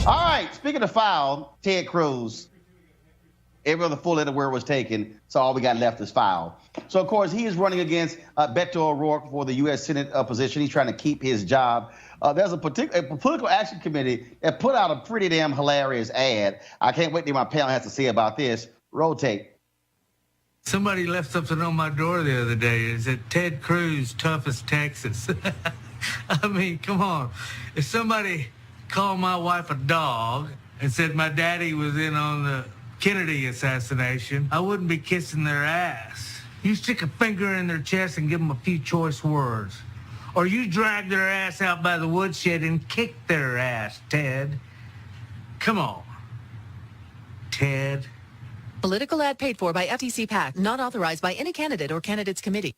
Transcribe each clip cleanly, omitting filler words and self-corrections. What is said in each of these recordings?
All right, speaking of foul, Ted Cruz, every other full letter word was taken, so all we got left is foul. So, of course, he is running against Beto O'Rourke for the U.S. Senate position. He's trying to keep his job. There's a political action committee that put out a pretty damn hilarious ad. I can't wait to hear my panel has to say about this. Roll tape. Somebody left something on my door the other day. It said, Ted Cruz, tough as Texas. I mean, come on. If somebody called my wife a dog and said my daddy was in on the Kennedy assassination, I wouldn't be kissing their ass. You stick a finger in their chest and give them a few choice words. Or you drag their ass out by the woodshed and kick their ass, Ted. Come on, Ted. Political ad paid for by FTC PAC, not authorized by any candidate or candidates committee.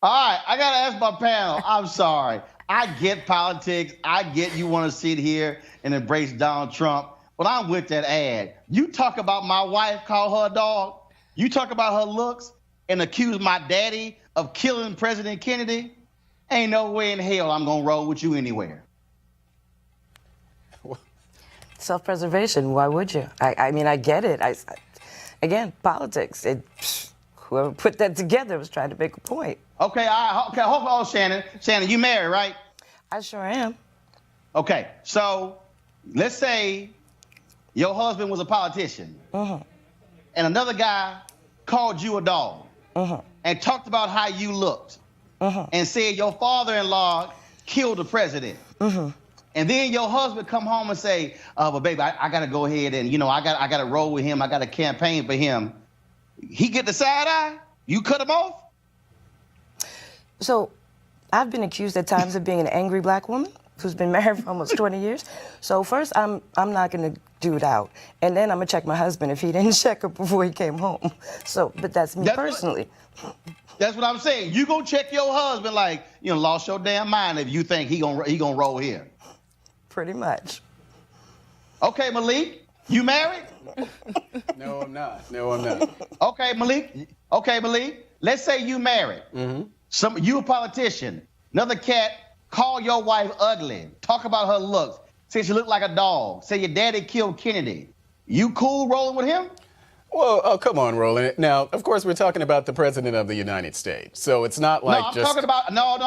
All right, I got to ask my panel. I'm sorry. I get politics. I get you want to sit here and embrace Donald Trump, but I'm with that ad. You talk about my wife, call her a dog. You talk about her looks and accuse my daddy of killing President Kennedy. Ain't no way in hell I'm going to roll with you anywhere. Self-preservation, why would you? I mean, I get it. Again, politics. Whoever put that together was trying to make a point. Okay, hold on, Shannon. Shannon, you married, right? I sure am. Okay, so let's say your husband was a politician, and another guy called you a dog, and talked about how you looked, and said your father-in-law killed the president. And then your husband come home and say, but baby, I got to go ahead and, I got to roll with him. I got to campaign for him. He get the side eye? You cut him off? So I've been accused at times of being an angry black woman who's been married for almost 20 years. So first, I'm not going to do it out. And then I'm going to check my husband if he didn't check her before he came home. So, but that's me personally. That's what I'm saying. You gonna check your husband like, lost your damn mind if you think he gonna roll here. Pretty much. Okay, Malik, you married? No, I'm not. No, I'm not. Okay, Malik. Let's say you married. You a politician. Another cat call your wife ugly. Talk about her looks. Say she looked like a dog. Say your daddy killed Kennedy. You cool rolling with him? Well, oh, come on, Roland. Now, of course, we're talking about the President of the United States. So it's not like I'm talking about, no,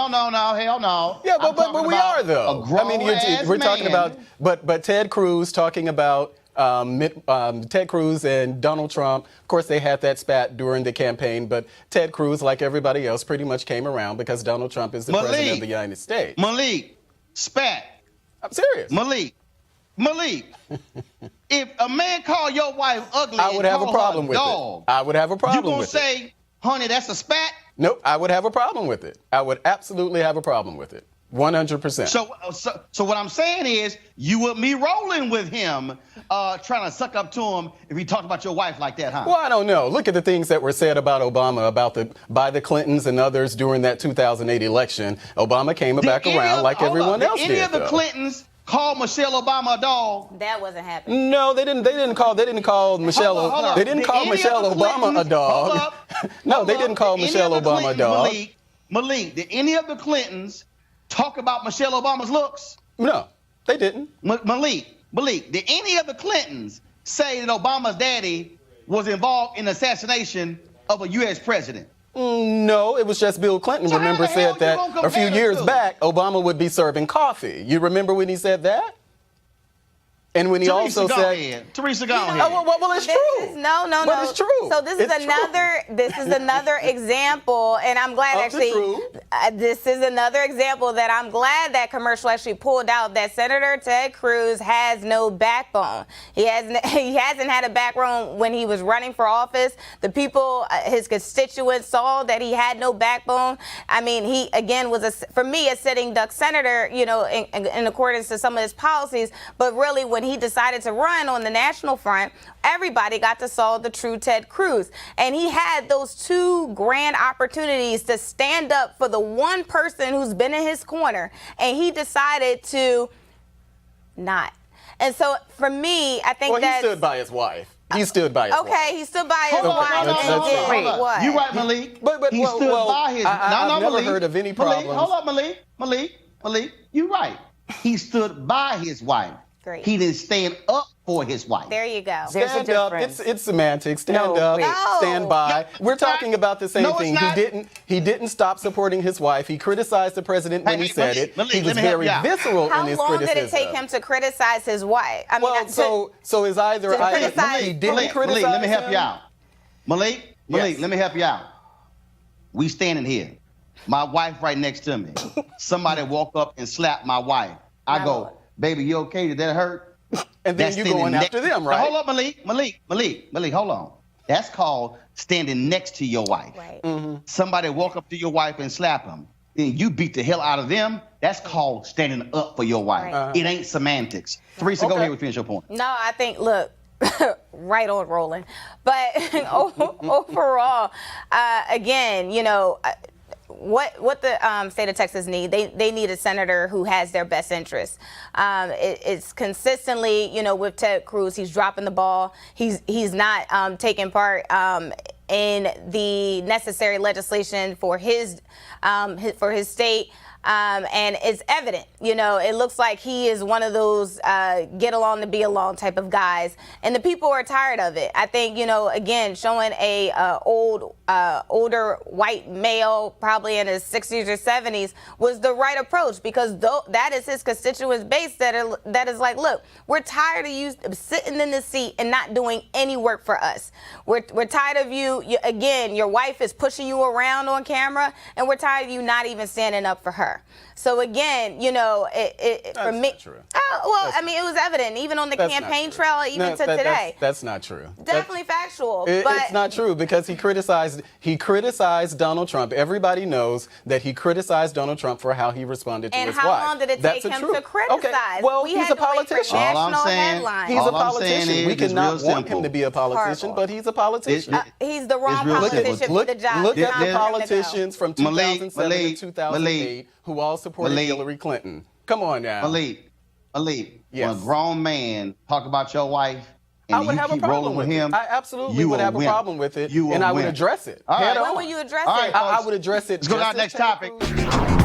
hell no. Yeah, but we are, though. I mean, we're talking about, but Ted Cruz talking about Ted Cruz and Donald Trump. Of course, they had that spat during the campaign, but Ted Cruz, like everybody else, pretty much came around because Donald Trump is the President of the United States. Malik, spat. I'm serious. Malik, if a man call your wife ugly, I would have a problem with it. I would have a problem with it. You gonna say, honey, that's a spat? Nope, I would have a problem with it. I would absolutely have a problem with it. 100%. So what I'm saying is, you would be rolling with him, trying to suck up to him if he talked about your wife like that, huh? Well, I don't know. Look at the things that were said about Obama, by the Clintons and others during that 2008 election. Obama came back around like everyone else did. Did any of the Clintons call Michelle Obama a dog? That wasn't happening. No, they didn't call Michelle. They didn't call Michelle Obama a dog. No, they didn't call Michelle Obama a dog. Malik, did any of the Clintons talk about Michelle Obama's looks? No, they didn't. Malik, did any of the Clintons say that Obama's daddy was involved in the assassination of a U.S. president? No, it was just Bill Clinton, remember, said that a few years back, Obama would be serving coffee. You remember when he said that? And when he also said, Teresa, go ahead. Well, it's true. No. But it's true. So this is another example, and I'm glad this is another example that I'm glad that commercial actually pulled out, that Senator Ted Cruz has no backbone. He hasn't had a backbone when he was running for office. The people, his constituents, saw that he had no backbone. I mean, he again was for me a sitting duck senator, in accordance to some of his policies, but really when he decided to run on the national front, everybody got to saw the true Ted Cruz. And he had those two grand opportunities to stand up for the one person who's been in his corner, and he decided to not. And so for me, I think he stood by his wife. He stood by his wife. Okay, he stood by his wife. Wait, what? You right, Malik. But he stood by his. I've never heard of any problems. Hold up, Malik. You right. He stood by his wife. Great. He didn't stand up for his wife. There you go. There's a Stand up. difference. It's semantics. Stand No, up. wait. No. Stand by. We're talking about the same No, it's thing. not. He didn't stop supporting his wife. He criticized the president when he said it. Malik, He was let me help very you out. visceral How in his long criticism. did it take him to criticize his wife? I mean, Well, so is either to criticize- he didn't Malik, criticize let me help him? you out. Malik, Yes. let me help you out. We standing here. My wife right next to me. Somebody walk up and slap my wife. I My go, Lord. baby, you okay? Did that hurt? And then That's you standing going next- after them, Now, right? hold up, Malik, hold on. That's called standing next to your wife. Right. Somebody walk up to your wife and slap him. Then you beat the hell out of them. That's called standing up for your wife. Right. It ain't semantics. Teresa, go Okay. ahead and finish your point. No, I think, look, right on, Roland. But overall, again, you know, what the state of Texas need, they need a senator who has their best interests. It's consistently, you know, with Ted Cruz, he's dropping the ball. He's not taking part in the necessary legislation for his state. And it's evident, you know, it looks like he is one of those get along to be along type of guys. And the people are tired of it. I think, you know, again, showing a older white male, probably in his 60s or 70s, was the right approach, because that is his constituent base that is like, look, we're tired of you sitting in the seat and not doing any work for us. We're tired of you, again, your wife is pushing you around on camera, and we're tired of you not even standing up for her. So again, you know, for me, not true. I mean, it was evident even on the That's campaign not true. trail, even No, to today. That's not true. Definitely factual, but It's not true, because he criticized Donald Trump. Everybody knows that he criticized Donald Trump for how he responded to and his how wife. long did it That's take him truth. to criticize? Okay. Well, We he's had a to wait for politician. All I'm national saying- headlines. He's a All I'm saying politician. is We it's real cannot want him simple. to be a politician, Horrible. but he's a politician. He's the wrong It's real politician simple. for the job. Look It's at time the for him to go. politicians from 2007 to 2008 who all supported Malik. Hillary Clinton. Come on now. Malik, Yes. when a grown man talk about your wife I and would you have a keep problem rolling with with him, it. I absolutely you would have a wimp. problem with it, You and a I would wimp. address it. All right. Head When on. will you address All it? right. I would address it. Let's go to just our as next Ted topic. Cruz-